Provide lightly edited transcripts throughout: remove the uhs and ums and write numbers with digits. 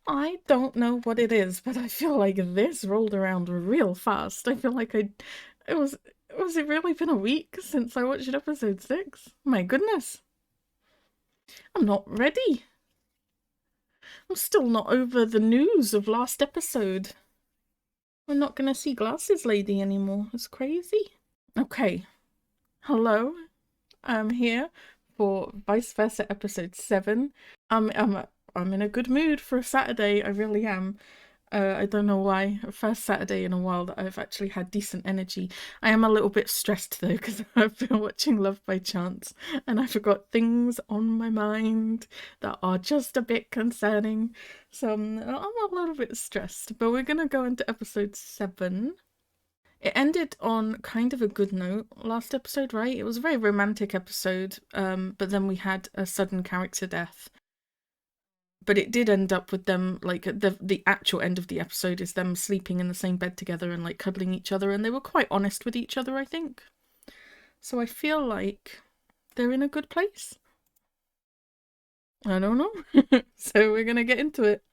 I don't know what it is, but I feel like this rolled around real fast. I feel like it was it really been a week since I watched episode 6? My goodness. I'm not ready. I'm still not over the news of last episode. We're not gonna see Glasses Lady anymore. It's crazy. Okay. Hello. I'm here for Vice Versa episode 7. I'm in a good mood for a Saturday. I really am. I don't know why. First Saturday in a while that I've actually had decent energy. I am a little bit stressed though because I've been watching Love by Chance and I forgot things on my mind that are just a bit concerning. So I'm a little bit stressed. But we're gonna go into episode 7. It ended on kind of a good note last episode, right? It was a very romantic episode, but then we had a sudden character death. But it did end up with them, like, the actual end of the episode is them sleeping in the same bed together and, like, cuddling each other, and they were quite honest with each other, I think. So I feel like they're in a good place. I don't know. So we're gonna get into it.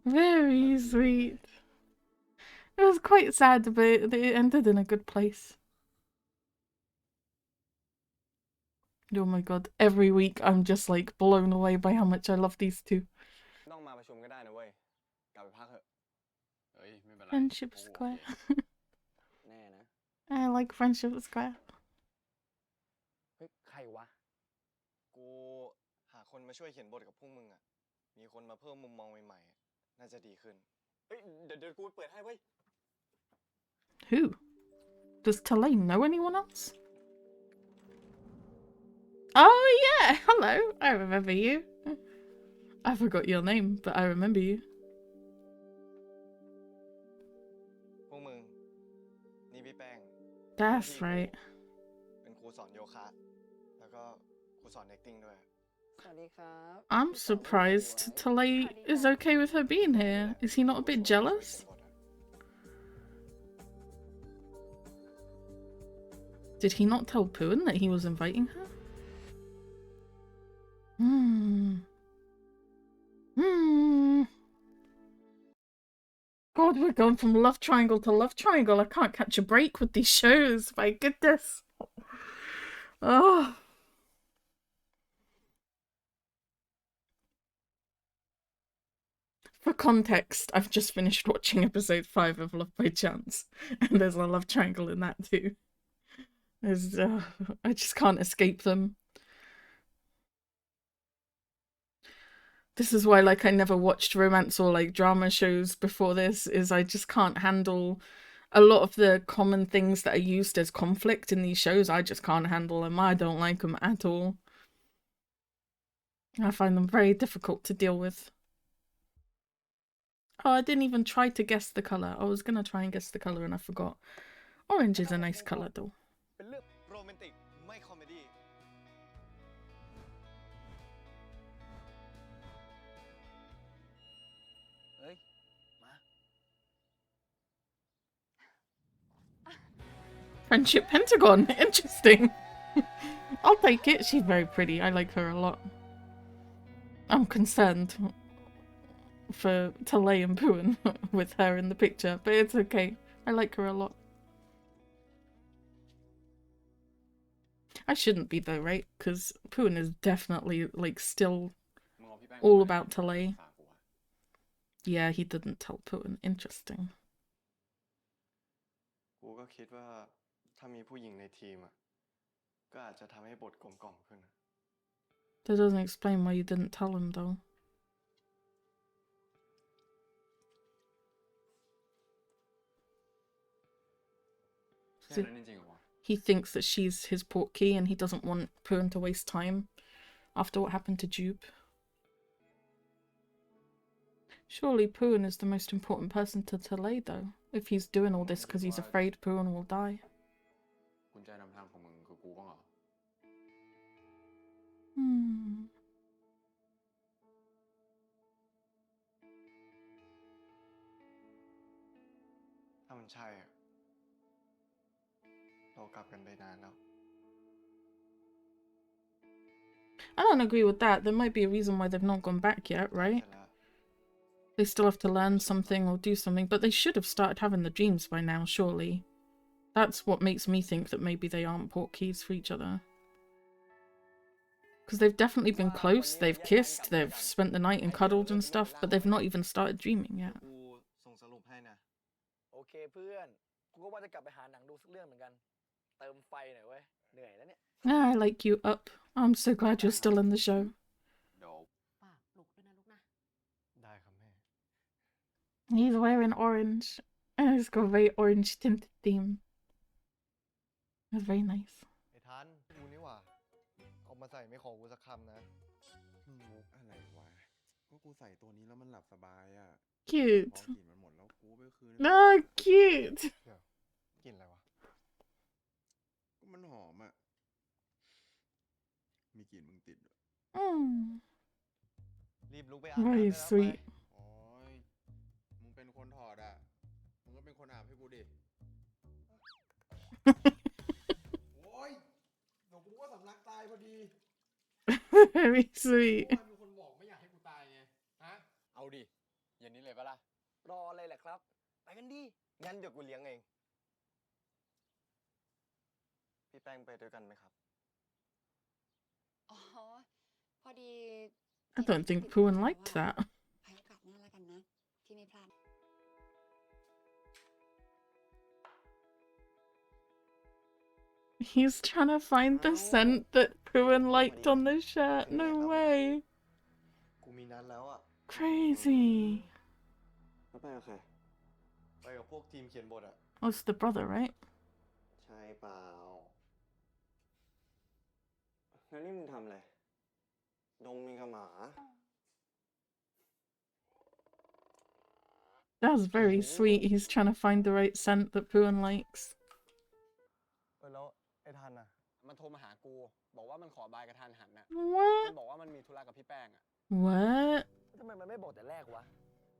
Very sweet. It was quite sad, but it ended in a good place. Oh my god, every week I'm just like blown away by how much I love these two. Friendship Square. I like Friendship Square. ใครวะกูหาคนมาช่วยเขียนบทกับพวกมึงอ่ะมีคนมาเพิ่มมุมมองใหม่ๆน่าจะดีขึ้นเฮ้ยเดี๋ยวกูเปิดให้เว้ย Who? Does Tulane know anyone else? Oh yeah, hello. I remember you. I forgot your name, but I remember you. พวกมึงนี่พี่แป้ง That's right. เป็นครูสอนโยคะแล้วก็ครูสอน acting ด้วย I'm surprised Tulane is okay with her being here. Is he not a bit jealous? Did he not tell Poon that he was inviting her? God, we're going from love triangle to love triangle. I can't catch a break with these shows. My goodness. Oh. For context, I've just finished watching episode 5 of Love by Chance, and there's a love triangle in that too. I just can't escape them. This is why, like, I never watched romance or, like, drama shows before this, is I just can't handle a lot of the common things that are used as conflict in these shows. I just can't handle them. I don't like them at all. I find them very difficult to deal with. Oh, I didn't even try to guess the colour. I was gonna try and guess the colour and I forgot. Orange is a nice colour though. เป็นเรื่องโรแมนติกไม่คอมเมดี้เฮ้ยมา Friendship Pentagon. Interesting. I'll take it. She's very pretty. I like her a lot. I'm concerned for Talay and Pooin with her in the picture, but it's okay. I like her a lot. I shouldn't be though, right? Because Pooin is definitely, like, still all about Talay. Yeah, he didn't tell Pooin. Interesting. กูก็คิดว่าถ้ามีผู้หญิงในทีมอ่ะก็อาจจะทำให้บทกลมกล่อมขึ้น That doesn't explain why you didn't tell him though. He thinks that she's his portkey and he doesn't want Pooin to waste time after what happened to Jupe. Surely Pooin is the most important person to Talay though, if he's doing all this because he's afraid Pooin will die. Hmm. ถ้ามันใช่อะเรากลับกันไปนานแล้ว I don't agree with that. There might be a reason why they've not gone back yet, right? เสร็จแล้ว They still have to learn something or do something, but they should have started having the dreams by now, surely. That's what makes me think that maybe they aren't portkeys for each other. Because they've definitely been close, they've kissed, they've spent the night and cuddled and stuff, but they've not even started dreaming yet. กูส่งสรุปให้นะ โอเคเพื่อนกูก็ว่าจะกลับไปหาหนังดูสักเรื่องเหมือนกันเติมไฟหน่อยเว้ยเหนื่อยแล้วเนี่ย Ah, I like you, Up. I'm so glad you're still in the show. เดี๋ยว ฝากปลุกด้วยนะลูกนะ ได้ครับแม่ He's wearing orange. And it's got a very orange tinted theme. That's very nice. ไอ้ทันกูนี่หว่าเอามาใส่ไม่ขอกูสักคำนะ มุกอะไรวะก็กูใส่ตัวนี้แล้วมันหลับสบายอ่ะ พอ Cute. กลิ่นมันหมดแล้วกูไปคืน Oh, cute. เดี๋ยวกลินอะไรวะ ก็มันหอมอ่ะ มีกลิ่นมึงติดด้วย รีบลุกไปอาบน้ำได้ Very แล้วไป sweet. โอ้ยมึงเป็นคนถอดอ่ะ มึงก็เป็นคนอาบให้กูดิ โอ้ยเดี๋ยวกูก็สำลักตายพอดี Very sweet. เมื่อวานมีคนบอกไม่อยากให้กูตายไง ฮะ เอาดิเย็นนี้เลยปะล่ะ รออะไรแหละครับไปกันดิ งั้นเดี๋ยวกูเลี้ยงเอง พี่แป้งไปด้วยกันไหมครับ อ๋อ พอดี I don't think Poohan liked that. ให้โอกาสหน้าแล้วกันนะ ที่ไม่พลาด He's trying to find the scent that Poohan liked on the shirt. No way. กูมีนัดแล้วอ่ะ Crazy. แล้วไปกับใคร ไปกับพวกทีมเขียนบทอ่ะ Oh, it's the brother, right? ใช่เปล่า แล้วนี่มึงทำอะไร ดมมีกับหมา That's very sweet. He's trying to find the right scent that Poohan likes. แล้วไอ้ทันอ่ะ มันโทรมาหากูบอกว่ามันขอบายกระทันหันน่ะ What? มันบอกว่ามันมีธุระกับพี่แป้งอ่ะ What? ทำไมมันไม่บอกแต่แรกวะ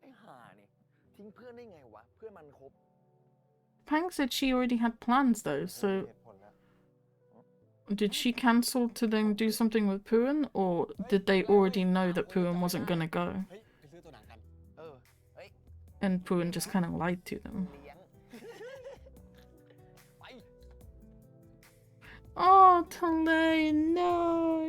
ไอ้ห่านี่ทิ้งเพื่อนได้ไงวะเพื่อนมันคบ Pang said she already had plans though, มี so เหตุผลแล้ว did she cancel to then do something with Poohan, or did they already know that Poohan wasn't gonna go? เฮ้ยไปซื้อตัวหนังกัน เฮ้ย And Poohan just kind of lied to them. เลี้ยง ไป Oh, Tale, no!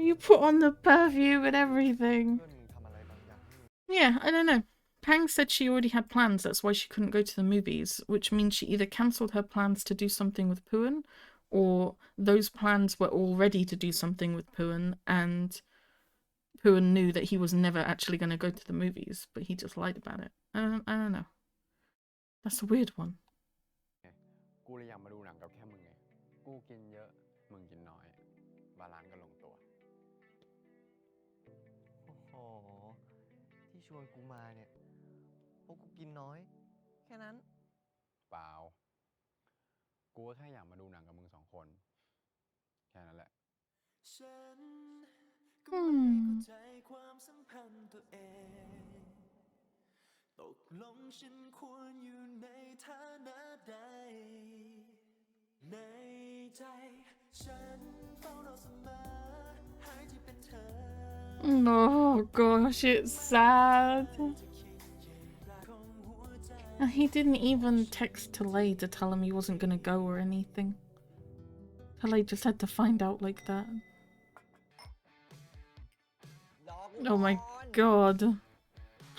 You put on the perfume and everything. เพื่อนมึงทำอะไรบางอย่างให้มึง Yeah, I don't know. Pang said she already had plans, that's why she couldn't go to the movies, which means she either cancelled her plans to do something with Poohan, or those plans were all ready to do something with Poohan, and Poohan knew that he was never actually going to go to the movies, but he just lied about it. I don't know. That's a weird one. กูเลยอยากมาดูหนังกับแค่มึงไง กูกินเยอะ มึงกินน้อย บาลานซ์ก็ลงตัว โอ้โห ที่ชวนกูมาเนี่ยเพราะกูกินน้อย แค่นั้น เปล่า กูก็แค่อยากมาดูหนังกับมึงสองคน แค่นั้นแหละ ฉันก็ไม่เข้าใจความสัมพันธ์ตัวเอง ตกลงฉันควรอยู่ในฐานะใด ในใจฉันเฝ้ารอเสมอให้ที่เป็นเธอ Oh gosh, it's sad. And he didn't even text Tale to tell him he wasn't gonna go or anything. Tale just had to find out like that. ดอก Oh my ก่อน god.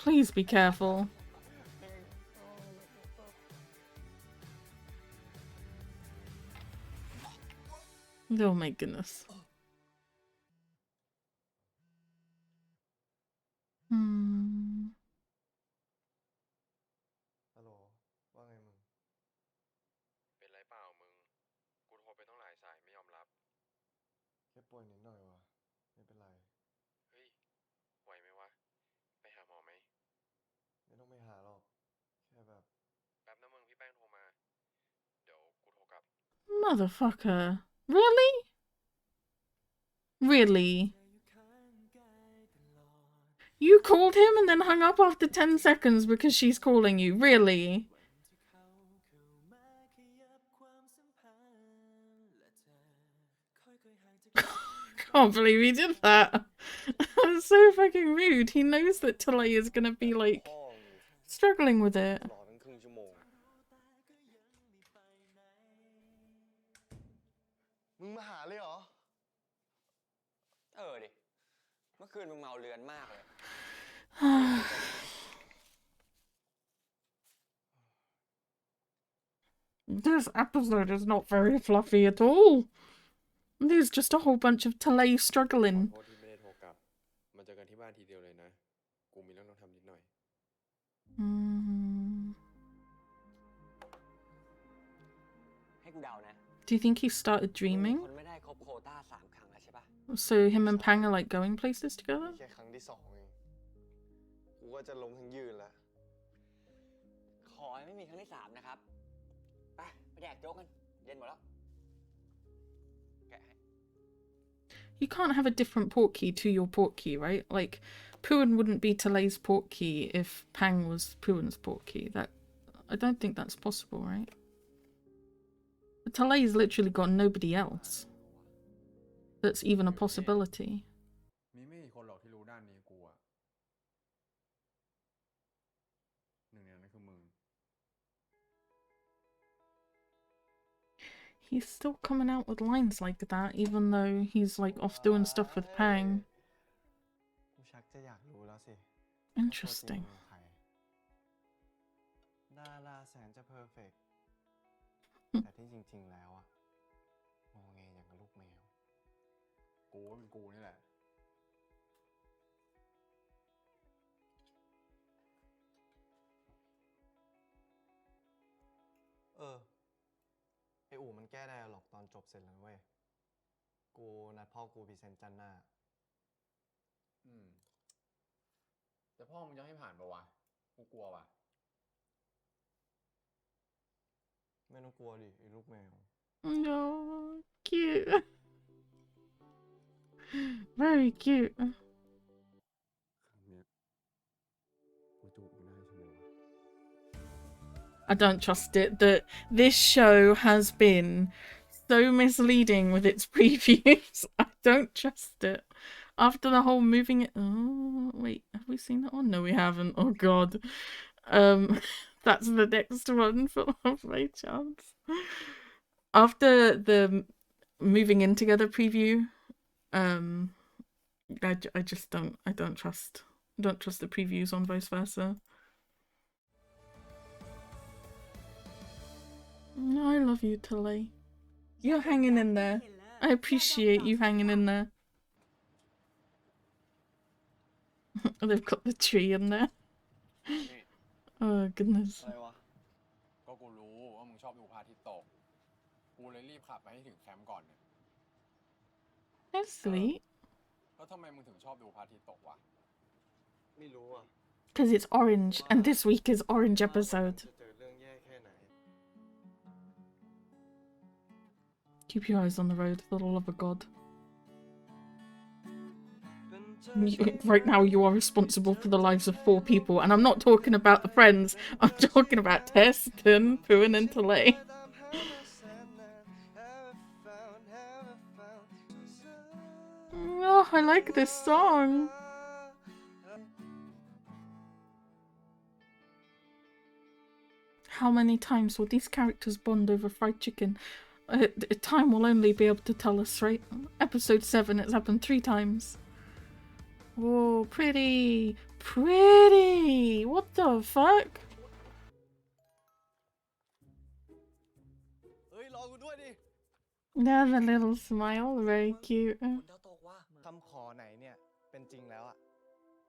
Please be careful. Oh my goodness. Hmm. ฮัลโหล ว่าไงมึง เป็นไรเปล่ามึง กูโทรไปต้องหลายสายไม่ยอมรับ แค่ป่วยนิดหน่อยวะไม่เป็นไร เฮ้ย ไหวไหมวะ ไปหาหมอไหม ไม่ต้องไปหาหรอก แค่แบบ แป๊บนะมึงพี่แป้งโทรมา เดี๋ยวกูโทรกลับ Motherfucker. Really? Really? You called him and then hung up after 10 seconds because she's calling you. Really? Can't believe he did that. That's so fucking rude. He knows that Talay is gonna be like พ่อมึง struggling with it. รอตั้งครึ่งชั่วโมง มึงมาหาเลยเหรอ เออดิ เมื่อคืนมึงเมาเรือนมากเลย This episode is not very fluffy at all. There's just a whole bunch of Talay ขอ struggling. โทษที่ไม่ได้โทรกลับ มาเจอกันที่บ้านทีเดียวเลยนะ กูมีเรื่องต้องทำนิดหน่อย ให้กูเดานะ Do you think he started มึง dreaming? คนไม่ได้ครบโควต้า3 ครั้งแล้วใช่ปะ So him and Pang are like going places นี่ together? แค่ครั้งที่ 2 เอง กูก็จะล้มทั้งยืนแล้ว ขอให้ไม่มีครั้งที่ 3 นะครับ ไปแดกโจ๊กกัน เย็นหมดแล้ว แกะให้ You can't have a different portkey to your portkey, right? Like, Puan wouldn't be Talay's portkey if Pang was Puan's portkey. I don't think that's possible, right? Talay's literally got nobody else that's even a possibility. มีไม่กี่คนหรอกที่รู้ด้านนี้กูอะหนึ่งในนั้นคือมึง He's still coming out with lines like that, even though he's like off doing stuff with Pang. กูชักจะอยากรู้แล้วสิ Interesting. ว่าตัวจริงเป็นใครดาราแสนจะเพอร์เฟกต์ แต่ที่จริง ๆ แล้วอะงอแงอย่างกับลูกแมว กูก็เป็นกูนี่แหละ ไออู๋มันแก้ไดอะล็อกตอนจบเสร็จแล้วเว้ย กูนัดพ่อกูพรีเซนต์จันทร์หน้า แต่พ่อมึงจะให้ผ่านปะวะ กูกลัวว่ะ ไม่ต้องกลัวดิไอ้ลูกแมว No, cute. Very cute. ครั้งเนี้ยกูจูบมึงได้ใช่ไหมวะ I don't trust it that this show has been so misleading with its previews. I don't trust it. After the whole moving it. Oh, wait, have we seen that one? No, we haven't. Oh, God. That's the next one for Love by Chance. After the moving in together preview, I just don't trust the previews on vice versa. I love you, Talay. You're hanging in there. I appreciate you hanging in there. They've got the tree in there. Oh, goodness. อะไรวะ ก็กูรู้ว่ามึงชอบดูพระอาทิตย์ตก กูเลยรีบขับไปให้ถึงแคมป์ก่อนเนี่ย That's sweet. แล้วทำไมมึงถึงชอบดูพระอาทิตย์ตกวะ ไม่รู้อ่ะ Because it's orange, and this week is orange episode. จะเจอเรื่องแย่แค่ไหน Keep your eyes on the road, for the love of God. Right now, you are responsible for the lives of 4 people, and I'm not talking about the friends. I'm talking about Teston, Puan, and Talay. Oh, I like this song. How many times will these characters bond over fried chicken? Time will only be able to tell us, right? Episode 7, it's happened 3 times. Oh, pretty! Pretty! What the fuck? เฮ้ย รอกูด้วยดิ There's a little smile, very cute. คนดาวตกว่ะคำขอไหนเนี่ย เป็นจริงแล้วอ่ะ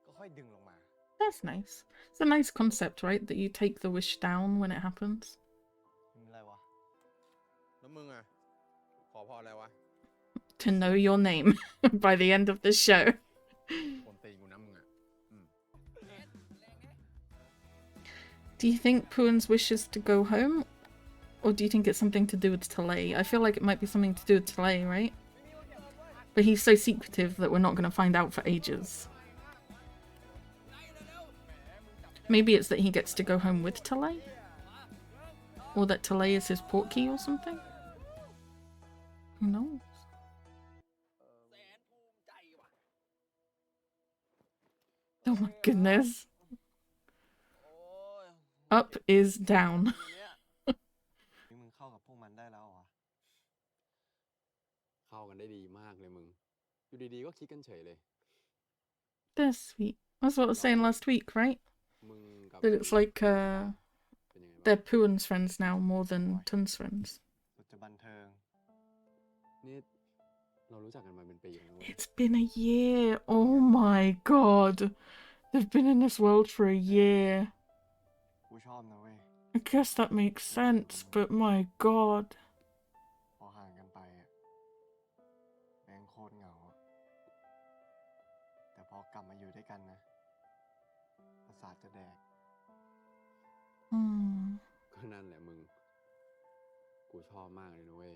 ก็ค่อยดึงลงมา That's nice. It's a nice concept, right? That you take the wish down when it happens. มีอะไรวะ แล้วมึงอะขอพรอะไรวะ To know your name by the end of the show. คนตีกูนะมึงอะ Do you think Puan's wish is to go home? Or do you think it's something to do with Talay? I feel like it might be something to do with Talay, right? But he's so secretive that we're not going to find out for ages. Maybe it's that he gets to go home with Talay? Or that Talay is his portkey or something? Who knows? Oh my goodness. โอ้ย Up is down. เนี่ย นี่มึงเข้ากับพวกมันได้แล้วเหรอ เข้ากันได้ดีมากเลยมึง อยู่ดีๆก็คิดกันเฉยเลย They're sweet. That's what I was saying last week, right? มึงกับ That it's like เป็นยังไงบ้าง they're Puan's friends now more than Tun's friends. สุดจะบันเทิง นี่เรารู้จักกันมาเป็นปีแล้วนะเว้ย It's been a year. Oh my god. They've been in this world for a year. กูชอบนะเว้ย I guess that makes sense, but my god. พอห่างกันไปอะแม่งโคตรเหงาอะแต่พอกลับมาอยู่ด้วยกันนะ ประสาทจะแดก ก็นั่นแหละมึง กูชอบมากเลยนะเว้ย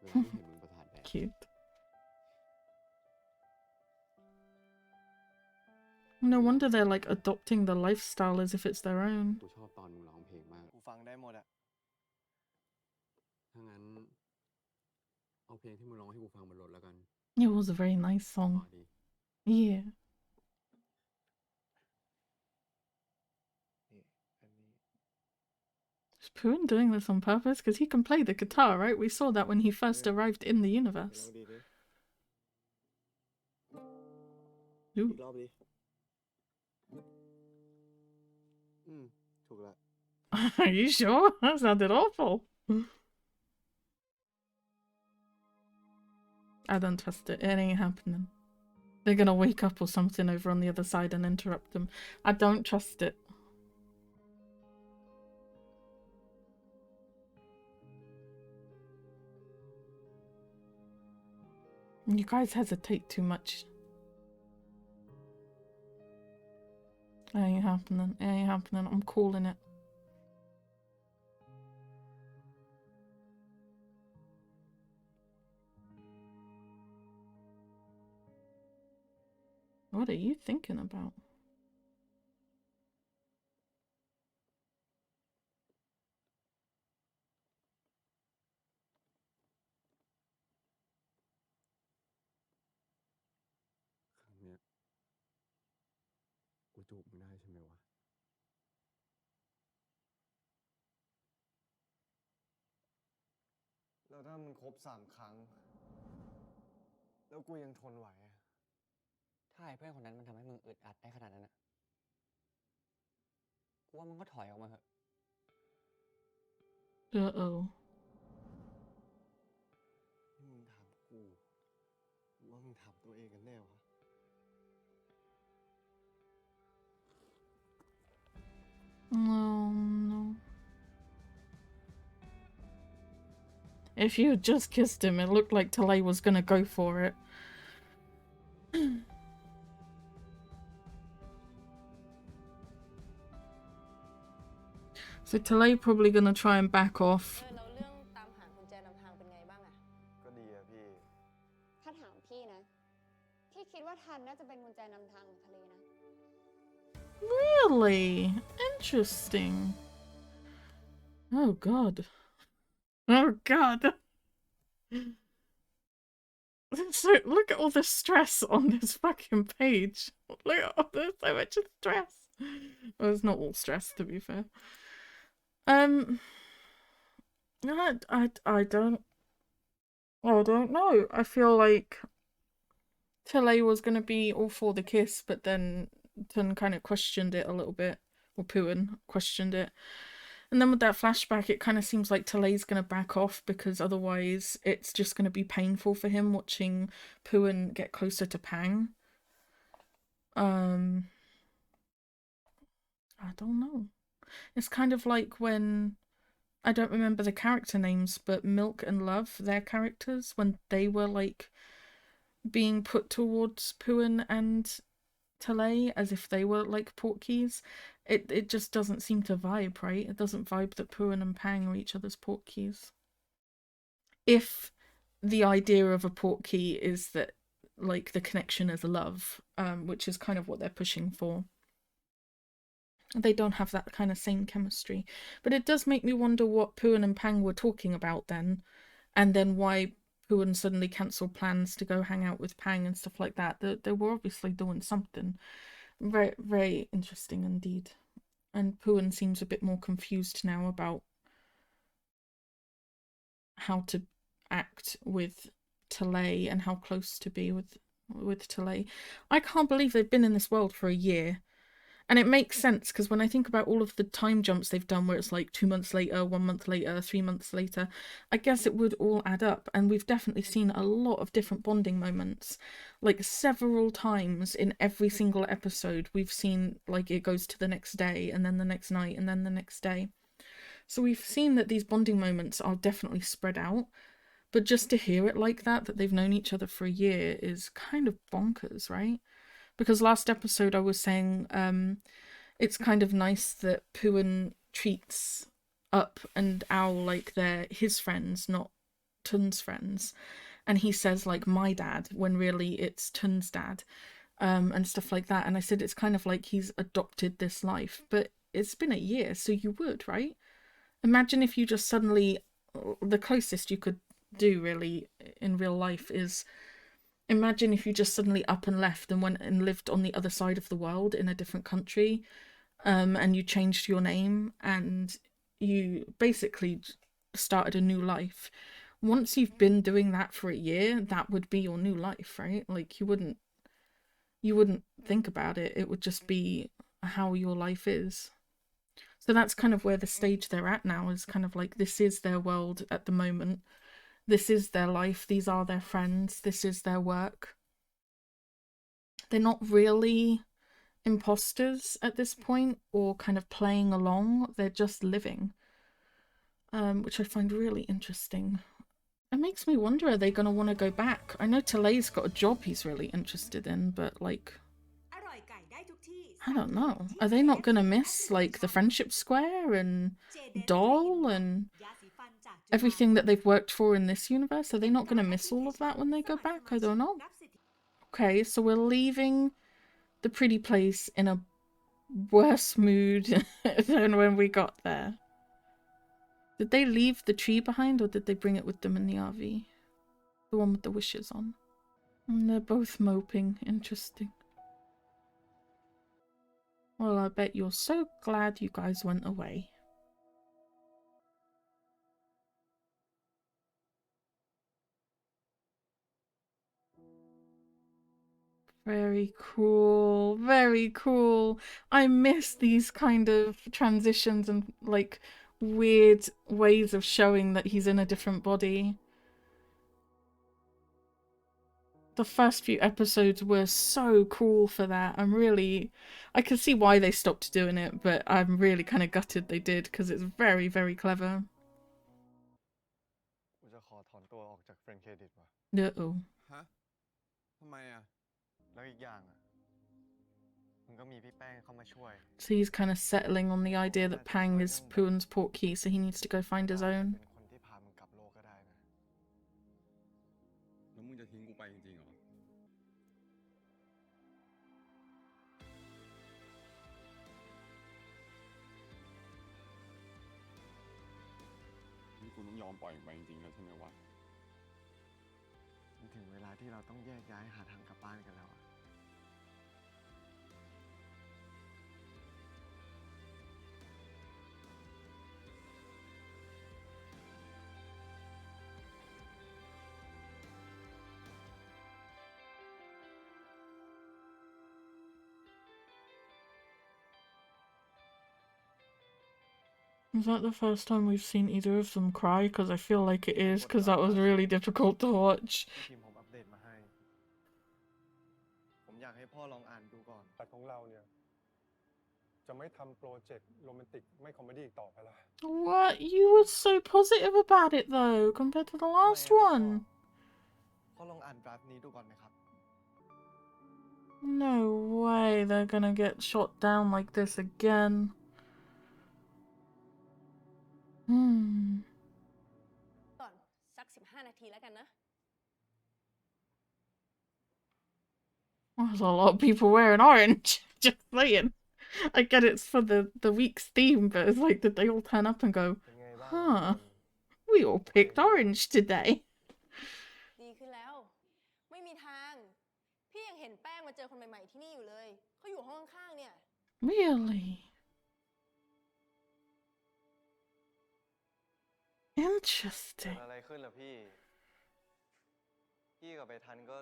เวลาที่เห็นมึงประสาทแดก Cute. No wonder they're like adopting the lifestyle as if it's their own. กูชอบตอนมึงร้องเพลงมาก กูฟังได้หมดอะ ถ้างั้น เอาเพลงที่มึงร้องให้กูฟังบนรถแล้วกัน It was a very nice ต่อ song. ดี Yeah. นี่ อันนี้ Is Puan doing this on purpose? Because he can play the guitar, right? We saw that when he first Yeah. arrived in the ลอง universe. ดีดิ Ooh. อีกรอบดิ ถูกละ Are you sure? That sounded awful. I don't trust it. It ain't happening. They're gonna wake up or something over on the other side and interrupt them. I don't trust it. You guys hesitate too much. It ain't happening. It ain't happening. I'm calling it. What are you thinking about? ครั้งเนี้ยกูจูบมึงได้ใช่ไหมวะ แล้วถ้ามันครบ3 ครั้ง แล้วกูยังทนไหวอะ ถ้าไอ้เพื่อนคนนั้นมันทำให้มึงอึดอัดได้ขนาดนั้นอะกูว่ามึงก็ถอยออกมาเถอะ Uh-oh. นี่มึงถามกูหรือว่ามึงถามตัวเองกันแน่วะ Oh no. If you had just kissed him, it looked like Talay was gonna go for it. So Talay probably gonna try and back off. แล้วเรื่องตามหากุญแจนำทางเป็นไงบ้างอะ ก็ดีอะพี่ ถ้าถามพี่นะ พี่คิดว่าทันน่าจะเป็นกุญแจนำทางของทะเลนะ Really? Interesting. Oh god. Oh god. So look at all the stress on this fucking page. Look at all there's so much stress. Well, it's not all stress to be fair. I don't know. I feel like Tilley was gonna be all for the kiss, but then Tun kind of questioned it a little bit, or Puan questioned it. And then with that flashback, it kind of seems like Tilley's going to back off because otherwise it's just going to be painful for him watching Puan get closer to Pang. I don't know. It's kind of like when, I don't remember the character names, but Milk and Love, their characters, when they were like being put towards Puan and Tilley as if they were like portkeys. It just doesn't seem to vibe, right? It doesn't vibe that Puan and Pang are each other's portkeys. If the idea of a portkey is that like the connection is love, which is kind of what they're pushing for. They don't have that kind of same chemistry. But it does make me wonder what Puan and Pang were talking about then, and then why Puan suddenly cancelled plans to go hang out with Pang and stuff like that. They were obviously doing something. Very, very interesting indeed. And Puan seems a bit more confused now about how to act with Talay and how close to be with Talay. I can't believe they've been in this world for a year. And it makes sense because when I think about all of the time jumps they've done where it's like 2 months later, 1 month later, 3 months later, I guess it would all add up. And we've definitely seen a lot of different bonding moments. Like several times in every single episode, we've seen like it goes to the next day and then the next night and then the next day. So we've seen that these bonding moments are definitely spread out. But just to hear it like that they've known each other for a year is kind of bonkers, right? Because last episode I was saying it's kind of nice that Puan treats Up and Owl like they're his friends, not Tun's friends. And he says like my dad when really it's Tun's dad and stuff like that. And I said it's kind of like he's adopted this life. But it's been a year, so you would, right? Imagine if you just suddenly... The closest you could do really in real life is... Imagine if you just suddenly up and left and went and lived on the other side of the world in a different country, and you changed your name and you basically started a new life. Once you've been doing that for a year, that would be your new life, right? Like you wouldn't think about it. It would just be how your life is. So that's kind of where the stage they're at now is kind of like this is their world at the moment. This is their life, these are their friends, this is their work. They're not really imposters at this point or kind of playing along, they're just living. Which I find really interesting. It makes me wonder, are they going to want to go back? I know Talay's got a job he's really interested in, but like... I don't know. Are they not going to miss like the Friendship Square and Doll and... everything that they've worked for in this universe? Are they not going to miss all of that when they go back? I don't know. Okay, so we're leaving the pretty place in a worse mood than when we got there. Did they leave the tree behind or did they bring it with them in the RV? The one with the wishes on. And they're both moping. Interesting. Well, I bet you're so glad you guys went away. Very cool, very cool. I miss these kind of transitions and like weird ways of showing that he's in a different body. The first few episodes were so cool for that. I can see why they stopped doing it, but I'm really kind of gutted they did because it's very, very clever. กูจะขอถอนตัวออกจากเฟรนด์เครดิตว่ะ Uh-oh. ฮะทำไมอ่ะ แล้วอีกอย่างอ่ะมึงก็มีพี่แป้งเข้ามาช่วย So he's kind of settling on the idea that Pang is Puan's portkey, so he needs to go find his own. เป็นคนที่พามึงกลับโลกก็ได้นะ แล้วมึงจะทิ้งกูไปจริงๆเหรอ นี่กูต้องยอมปล่อยมึงไปจริงๆแล้วใช่ไหมวะ มันถึงเวลาที่เราต้องแยกย้ายหาทางกลับบ้านกันแล้วอะ Is that the first time we've seen either of them cry? Because I feel like it is, because that was really difficult to watch. ทีมผมอัปเดตมาให้ ผมอยากให้พ่อลองอ่านดูก่อน แต่ของเราเนี่ยจะไม่ทำโปรเจกต์โรแมนติกไม่คอมเมดี้อีกต่อไปละ What? You were so positive about it though, compared to the last one. พ่อลองอ่านดราฟต์นี้ดูก่อนไหมครับ No way they're gonna get shot down like this again. Hmm. ก่อนสัก15 นาทีแล้วกันนะ There's a lot of people wearing orange. Just saying. I get it's for the week's theme, but it's like, did they all turn up and go, เป็นไงบ้าง huh, we all picked orange today? ดีขึ้นแล้ว ไม่มีทาง พี่ยังเห็นแป้งมา เจอคนใหม่ๆที่นี่อยู่เลยเขาอยู่ห้องข้างๆเนี่ย Really? เกิด Interesting. อะไรขึ้นล่ะพี่ พี่กับไอ้ทันก็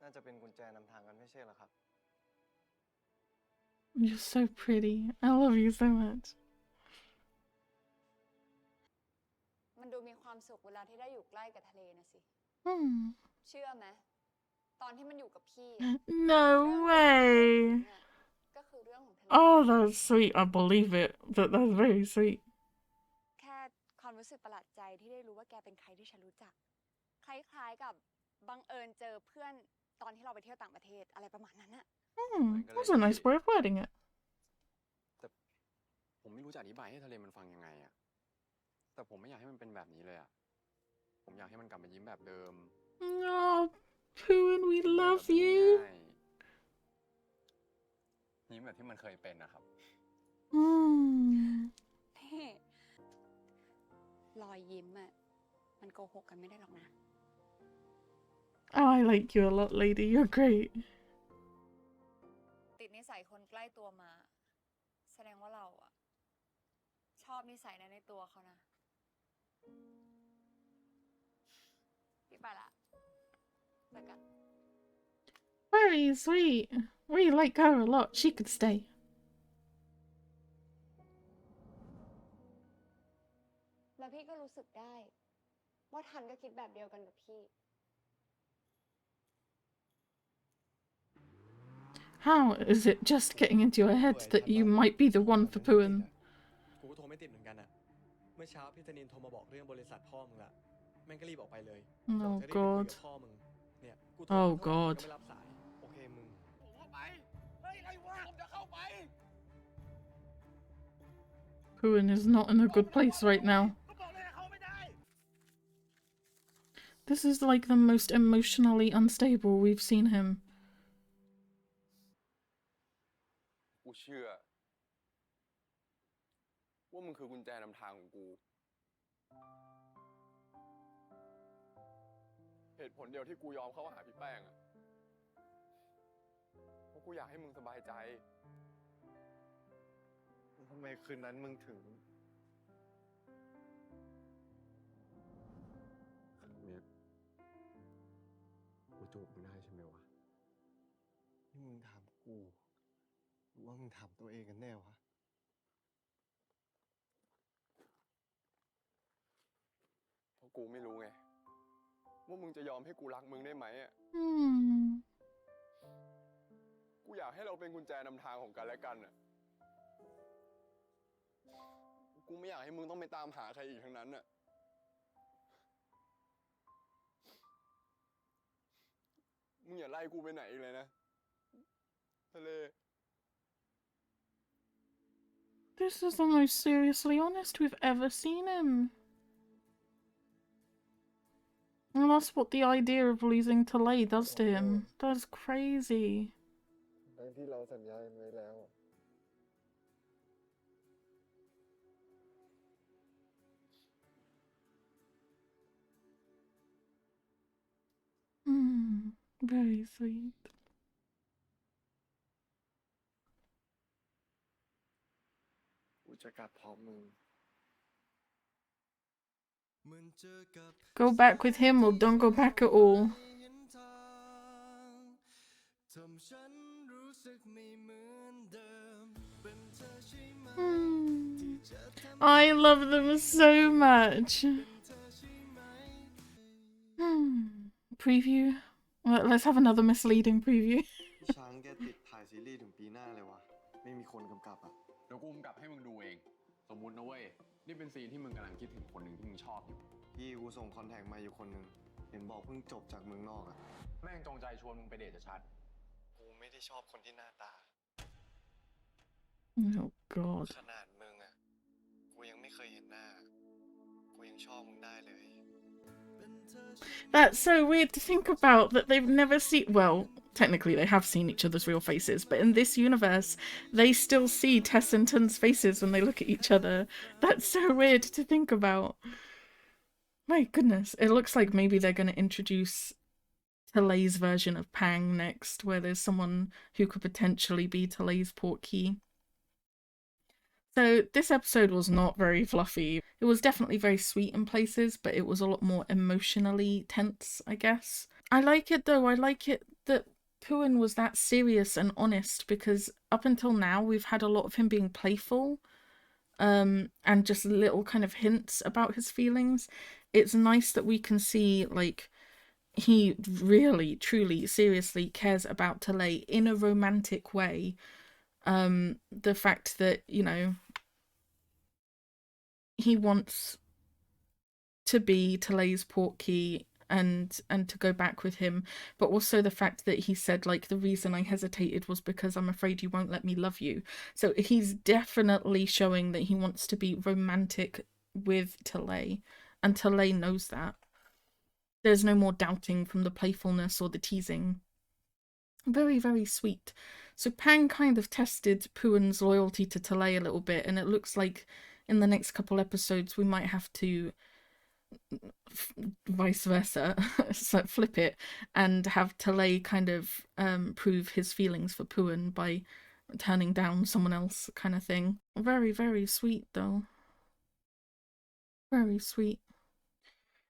น่าจะเป็นกุญแจนำทางกันไม่ใช่เหรอครับ You're so pretty. I love you so much. มันดูมีความสุขเวลาที่ได้อยู่ใกล้กับทะเลนะสิ Hmm. เชื่อไหมตอนที่มันอยู่กับพี่ No เรื่อง way. เนี่ยก็คือเรื่องของทะเล Oh, that's sweet. I believe it. That's very sweet. แค่ความรู้สึกประหลาดใจที่ได้รู้ว่าแกเป็นใครที่ฉันรู้จัก คล้ายๆกับบังเอิญเจอเพื่อนตอนที่เราไปเที่ยวต่างประเทศอะไรประมาณนั้นอะ That's a nice way of wording it. แต่ผมไม่รู้จะอธิบายให้ทะเลมันฟังยังไงอะแต่ผมไม่อยากให้มันเป็นแบบนี้เลยอะผมอยากให้มันกลับมายิ้มแบบเดิม Oh, Pooh, we ยิ้มแบบ love เรีย you. บง่ายยิ้มแบบที่มันเคยเป็นนะครับ Hmm. นี่รอยยิ้มอะมันโกหกกันไม่ได้หรอกนะ Oh, I like you a lot, lady. You're great. ติดนิสัยคนใกล้ตัวมา แสดงว่าเราอะชอบนิสัยนั้นในตัวเขานะ พี่ไปละเจอกัน Very sweet. We like her a lot. She could stay. แล้วพี่ก็รู้สึกได้ ว่าทันก็คิดแบบเดียวกันกับพี่ How is it just getting into your head that you might be the one for Pooh? กูก็โทรไม่ติดเหมือนกันอะเมื่อเช้าพี่ธนินโทรมาบอกเรื่องบริษัทพ่อมึงละแม่งก็รีบออกไปเลยบอก Oh จะรีบไปคุย God. กับพ่อมึงเนี่ยกูโทร Oh ไปเท่าไหร่มึง God. ก็ไม่รับสาย โอเคมึง ผมเข้าไป เฮ้ยอะไรวะผมจะเข้าไป Pooh is not in a good place right now. ก็บอกเลยเข้าไม่ได้ This is like the most emotionally unstable we've seen him. กูเชื่อ ว่ามึงคือกุญแจนำทางของกู เหตุผลเดียวที่กูยอมเข้าหาพี่แป้งอะเพราะกูอยากให้มึงสบายใจ ทำไมคืนนั้นมึงถึง ครั้งเนี้ยกูจูบมึงได้ใช่ไหมวะ นี่มึงถามกูหรือว่ามึงถามตัวเองกันแน่วะ เพราะกูไม่รู้ไง ว่ามึงจะยอมให้กูรักมึงได้ไหมอ่ะ Hmm. กูอยากให้เราเป็นกุญแจนำทางของกันและกันอ่ะ กูไม่อยากให้มึงต้องไปตามหาใครอีกทั้งนั้นอ่ะ มึงอย่าไล่กูไปไหนอีกเลยนะ ทะเล This is the most seriously honest we've ever seen him. And that's what the idea of losing Talay does to him. That's crazy. ทั้งที่เราสัญญากันไว้แล้วอะ Very sweet. กูจะกลับพร้อมมึง Go back with him or don't go back at all. ทำฉันรู้สึกไม่เหมือนเดิมเป็นเธอใช่ไหม I love them so much. Preview. Let's have another misleading preview. พี่ช้างแกติดถ่ายซีรีส์ถึงปีหน้าเลยวะไม่มีคนกำกับอ่ะ เดี๋ยวกูกำกับให้มึงดูเอง สมมุตินะเว้ย นี่เป็นซีนที่มึงกำลังคิดถึงคนหนึ่งที่มึงชอบอยู่ พี่กูส่งคอนแทคมาอยู่คนหนึ่งเห็นบอกเพิ่งจบจากเมืองนอกอ่ะ แม่งจงใจชวนมึงไปเดทชัด กูไม่ได้ชอบคนที่หน้าตา Oh God. ขนาดมึงอ่ะ กูยังไม่เคยเห็นหน้า กูยังชอบมึงได้เลย That's so weird to think about, that they've never seen. Well, technically they have seen each other's real faces, but in this universe, they still see Tess and Tun's faces when they look at each other. That's so weird to think about. My goodness, it looks like maybe they're going to introduce Talei's version of Pang next, where there's someone who could potentially be Talei's portkey. So this episode was not very fluffy. It was definitely very sweet in places, but it was a lot more emotionally tense, I guess. I like it though. I like it that Puin was that serious and honest, because up until now we've had a lot of him being playful, and just little kind of hints about his feelings. It's nice that we can see like he really, truly, seriously cares about Talay in a romantic way. The fact that, you know, he wants to be Talay's portkey and to go back with him, but also the fact that he said, like, the reason I hesitated was because I'm afraid you won't let me love you. So he's definitely showing that he wants to be romantic with Talay, and Talay knows that. There's no more doubting from the playfulness or the teasing. Very, very sweet. So Pang kind of tested Puin's loyalty to Talay a little bit, and it looks like in the next couple episodes we might have to vice versa, so flip it, and have Talay kind of prove his feelings for Puin by turning down someone else, kind of thing. Very, very sweet though. Very sweet.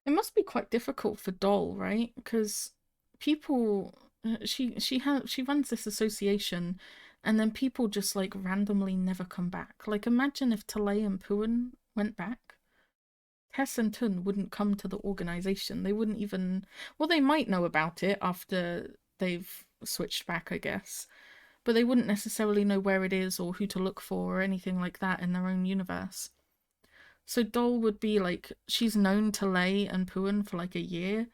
It must be quite difficult for Doll, right? Because people, she runs this association, and then people just like randomly never come back. Like, imagine if Talay and Puin went back. Tess and Tun wouldn't come to the organization. They wouldn't even, well, they might know about it after they've switched back, I guess, but they wouldn't necessarily know where it is or who to look for or anything like that in their own universe. So Doll would be like, she's known Talay and Puin for like a year,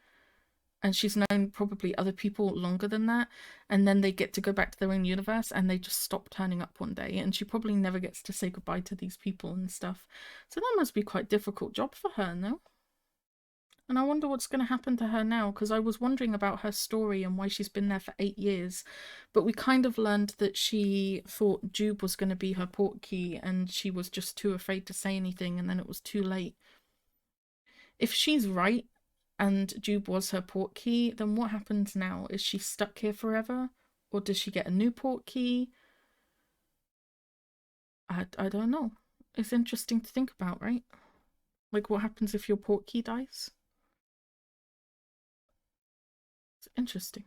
and she's known probably other people longer than that, and then they get to go back to their own universe and they just stop turning up one day, and she probably never gets to say goodbye to these people and stuff. So that must be quite a difficult job for her, no? And I wonder what's going to happen to her now, because I was wondering about her story and why she's been there for 8 years, but we kind of learned that she thought Jube was going to be her portkey and she was just too afraid to say anything, and then it was too late. If she's right and Jube was her portkey, then what happens now? Is she stuck here forever? Or does she get a new portkey? I don't know. It's interesting to think about, right? Like, what happens if your portkey dies? It's interesting.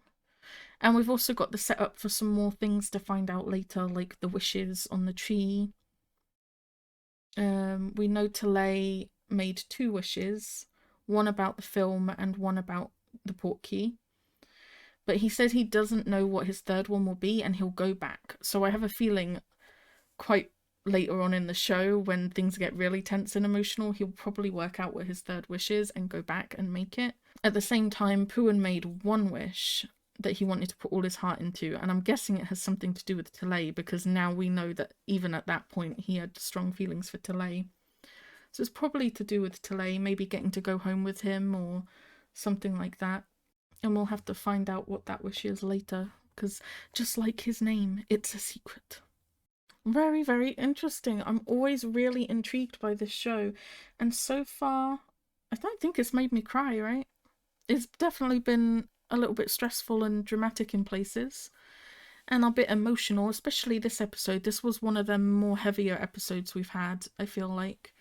And we've also got the setup for some more things to find out later, like the wishes on the tree. We know Talay made 2 wishes, one about the film and one about the portkey. But he said he doesn't know what his third one will be, and he'll go back. So I have a feeling quite later on in the show, when things get really tense and emotional, he'll probably work out what his third wish is and go back and make it. At the same time, Puin made 1 wish that he wanted to put all his heart into, and I'm guessing it has something to do with Talay, because now we know that even at that point he had strong feelings for Talay. So it's probably to do with Talay, maybe getting to go home with him or something like that. And we'll have to find out what that wish is later, because just like his name, it's a secret. Very, very interesting. I'm always really intrigued by this show, and so far I don't think it's made me cry, right? It's definitely been a little bit stressful and dramatic in places, and a bit emotional, especially this episode. This was one of the more heavier episodes we've had, I feel like.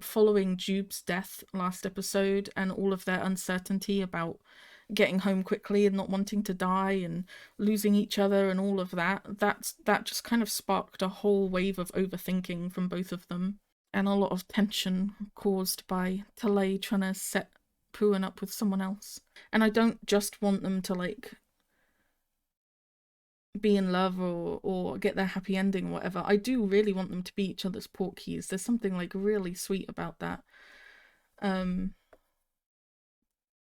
Following Jube's death last episode and all of their uncertainty about getting home quickly and not wanting to die and losing each other and all of that, that just kind of sparked a whole wave of overthinking from both of them, and a lot of tension caused by Talay trying to set Puin up with someone else. And I don't just want them to like be in love or get their happy ending or whatever. I do really want them to be each other's portkeys. There's something like really sweet about that.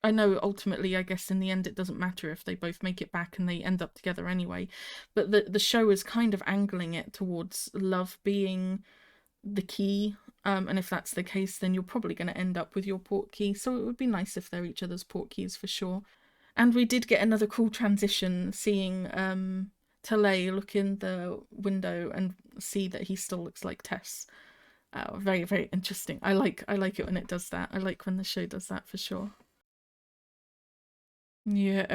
I know ultimately, I guess in the end it doesn't matter if they both make it back and they end up together anyway, but the show is kind of angling it towards love being the key, and if that's the case, then you're probably going to end up with your portkey, so it would be nice if they're each other's portkeys for sure. And we did get another cool transition, seeing Talay look in the window and see that he still looks like Tess. Very, very interesting. I like it when it does that. I like when the show does that for sure. Yeah,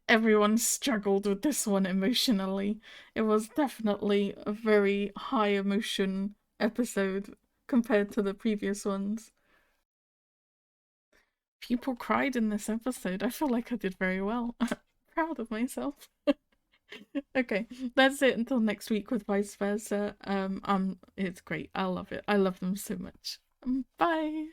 everyone struggled with this one emotionally. It was definitely a very high emotion episode compared to the previous ones. People cried in this episode. I feel like I did very well. Proud of myself. Okay, that's it until next week with vice versa. It's great. I love it. I love them so much. Bye.